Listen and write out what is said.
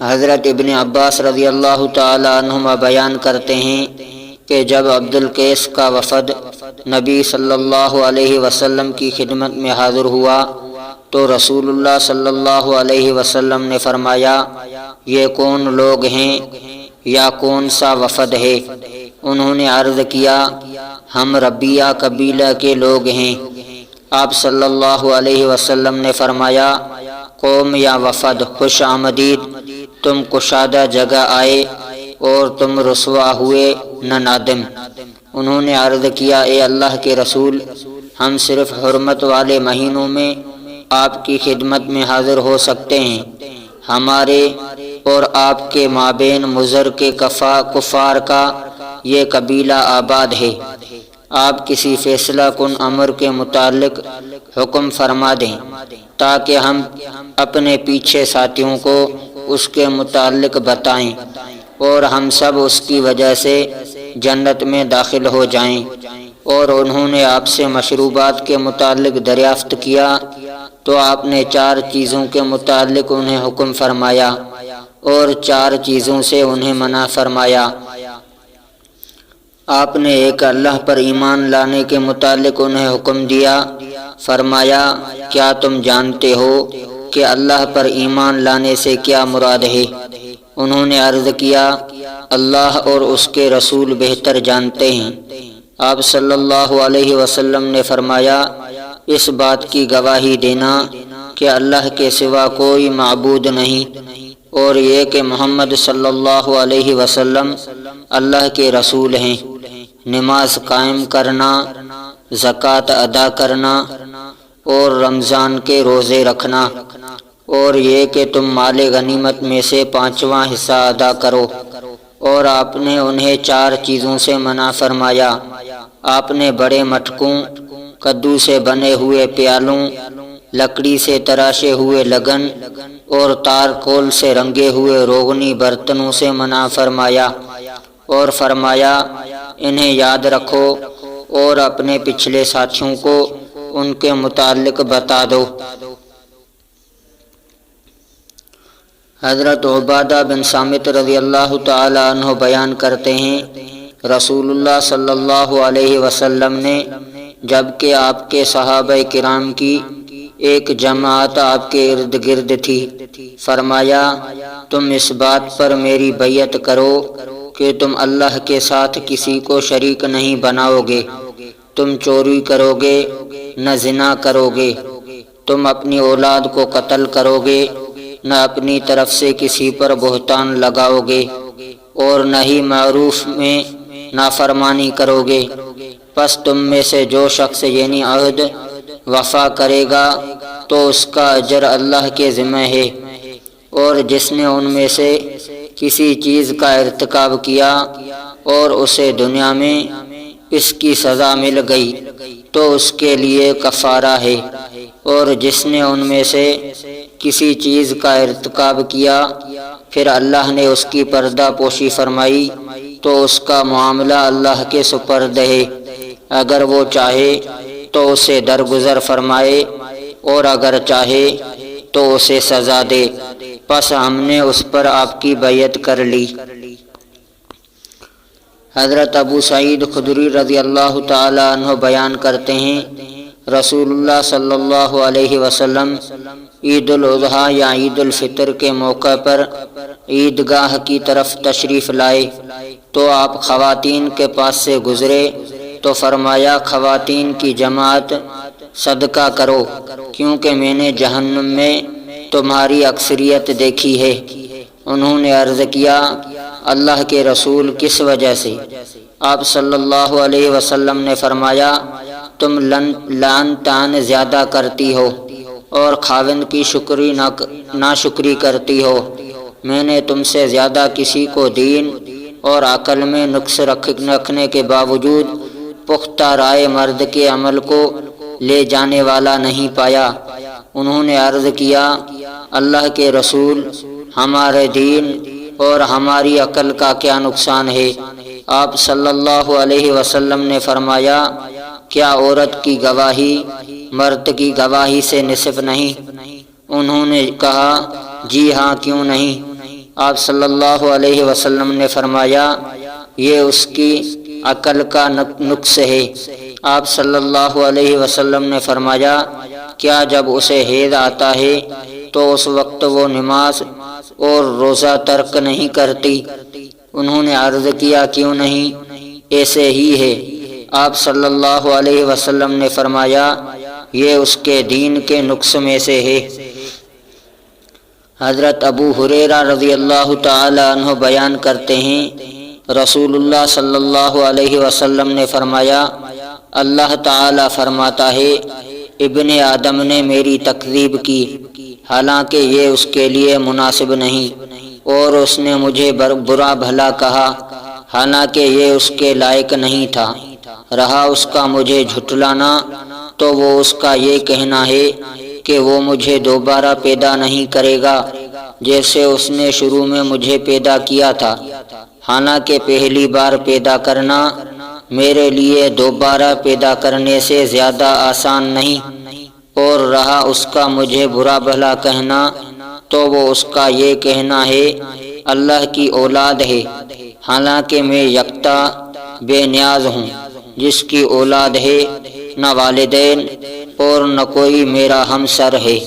حضرت ابن عباس رضی اللہ تعالی عنہما بیان کرتے ہیں کہ جب عبد القیس کا وفد نبی صلی اللہ علیہ وسلم کی خدمت میں حاضر ہوا تو رسول اللہ صلی اللہ علیہ وسلم نے فرمایا، یہ کون لوگ ہیں یا کون سا وفد ہے؟ انہوں نے عرض کیا، ہم ربیہ قبیلہ کے لوگ ہیں۔ آپ صلی اللہ علیہ وسلم نے فرمایا، قوم یا وفد خوش آمدید، تم کشادہ جگہ آئے اور تم رسوا ہوئے نہ نادم۔ انہوں نے عرض کیا، اے اللہ کے رسول، ہم صرف حرمت والے مہینوں میں آپ کی خدمت میں حاضر ہو سکتے ہیں۔ ہمارے اور آپ کے مابین مضر کے کفار کا یہ قبیلہ آباد ہے۔ آپ کسی فیصلہ کن امر کے متعلق حکم فرما دیں تاکہ ہم اپنے پیچھے ساتھیوں کو اس کے متعلق بتائیں اور ہم سب اس کی وجہ سے جنت میں داخل ہو جائیں۔ اور انہوں نے آپ سے مشروبات کے متعلق دریافت کیا تو آپ نے 4 چیزوں کے متعلق انہیں حکم فرمایا اور 4 چیزوں سے انہیں منع فرمایا۔ آپ نے ایک اللہ پر ایمان لانے کے متعلق انہیں حکم دیا، فرمایا، کیا تم جانتے ہو کہ اللہ پر ایمان لانے سے کیا مراد ہے؟ انہوں نے عرض کیا، اللہ اور اس کے رسول بہتر جانتے ہیں۔ آپ صلی اللہ علیہ وسلم نے فرمایا، اس بات کی گواہی دینا کہ اللہ کے سوا کوئی معبود نہیں اور یہ کہ محمد صلی اللہ علیہ وسلم اللہ کے رسول ہیں، نماز قائم کرنا، زکوٰۃ ادا کرنا اور رمضان کے روزے رکھنا، اور یہ کہ تم مال غنیمت میں سے 5واں حصہ ادا کرو۔ اور آپ نے انہیں 4 چیزوں سے منع فرمایا۔ آپ نے بڑے مٹکوں، کدو سے بنے ہوئے پیالوں، لکڑی سے تراشے ہوئے لگن اور تارکول سے رنگے ہوئے روغنی برتنوں سے منع فرمایا اور فرمایا، انہیں یاد رکھو اور اپنے پچھلے ساتھیوں کو ان کے متعلق بتا دو۔ حضرت عبادہ بن صامت رضی اللہ تعالی عنہ بیان کرتے ہیں، رسول اللہ صلی اللہ علیہ وسلم نے جب کہ آپ کے صحابہ کرام کی ایک جماعت آپ کے ارد گرد تھی، فرمایا، تم اس بات پر میری بیعت کرو کہ تم اللہ کے ساتھ کسی کو شریک نہیں بناؤ گے، تم چوری کرو گے نہ زنا کرو گے، تم اپنی اولاد کو قتل کرو گے نہ اپنی طرف سے کسی پر بہتان لگاؤ گے، اور نہ ہی معروف میں نافرمانی کرو گے۔ پس تم میں سے جو شخص یعنی عہد وفا کرے گا تو اس کا اجر اللہ کے ذمہ ہے، اور جس نے ان میں سے کسی چیز کا ارتکاب کیا اور اسے دنیا میں اس کی سزا مل گئی تو اس کے لیے کفارہ ہے، اور جس نے ان میں سے کسی چیز کا ارتکاب کیا پھر اللہ نے اس کی پردہ پوشی فرمائی تو اس کا معاملہ اللہ کے سپرد ہے، اگر وہ چاہے تو اسے درگزر فرمائے اور اگر چاہے تو اسے سزا دے۔ پس ہم نے اس پر آپ کی بیعت کر لی۔ حضرت ابو سعید خدری رضی اللہ تعالی عنہ بیان کرتے ہیں، رسول اللہ صلی اللہ علیہ وسلم عید الاضحیٰ یا عید الفطر کے موقع پر عیدگاہ کی طرف تشریف لائے تو آپ خواتین کے پاس سے گزرے تو فرمایا، خواتین کی جماعت صدقہ کرو کیونکہ میں نے جہنم میں تمہاری اکثریت دیکھی ہے۔ انہوں نے عرض کیا، اللہ کے رسول کس وجہ سے؟ آپ صلی اللہ علیہ وسلم نے فرمایا، تم لعن طعن زیادہ کرتی ہو اور خاوند کی ناشکری کرتی ہو۔ میں نے تم سے زیادہ کسی کو دین اور عقل میں نقص رکھنے کے باوجود پختہ رائے مرد کے عمل کو لے جانے والا نہیں پایا۔ انہوں نے عرض کیا، اللہ کے رسول، ہمارے دین اور ہماری عقل کا کیا نقصان ہے؟ آپ صلی اللہ علیہ وسلم نے فرمایا، کیا عورت کی گواہی مرد کی گواہی سے نصف نہیں؟ انہوں نے کہا، جی ہاں، کیوں نہیں؟ آپ صلی اللہ علیہ وسلم نے فرمایا یہ اس کی عقل کا نقص ہے۔ آپ صلی اللہ علیہ وسلم نے فرمایا کیا جب اسے حیض آتا ہے تو اس وقت وہ نماز اور روزہ ترک نہیں کرتی؟ انہوں نے عرض کیا کیوں نہیں، ایسے ہی ہے۔ آپ صلی اللہ علیہ وسلم نے فرمایا یہ اس کے دین کے نقص میں سے ہے۔ حضرت ابو ہریرہ رضی اللہ تعالی عنہ بیان کرتے ہیں رسول اللہ صلی اللہ علیہ وسلم نے فرمایا اللہ تعالی فرماتا ہے ابن آدم نے میری تکذیب کی حالانکہ یہ اس کے لیے مناسب نہیں، اور اس نے مجھے برا بھلا کہا حالانکہ یہ اس کے لائق نہیں تھا۔ رہا اس کا مجھے جھٹلانا تو وہ اس کا یہ کہنا ہے کہ وہ مجھے دوبارہ پیدا نہیں کرے گا جیسے اس نے شروع میں مجھے پیدا کیا تھا، حالانکہ پہلی بار پیدا کرنا میرے لیے دوبارہ پیدا کرنے سے زیادہ آسان نہیں۔ اور رہا اس کا مجھے برا بھلا کہنا تو وہ اس کا یہ کہنا ہے اللہ کی اولاد ہے، حالانکہ میں یکتا بے نیاز ہوں جس کی اولاد ہے نہ والدین اور نہ کوئی میرا ہمسر ہے۔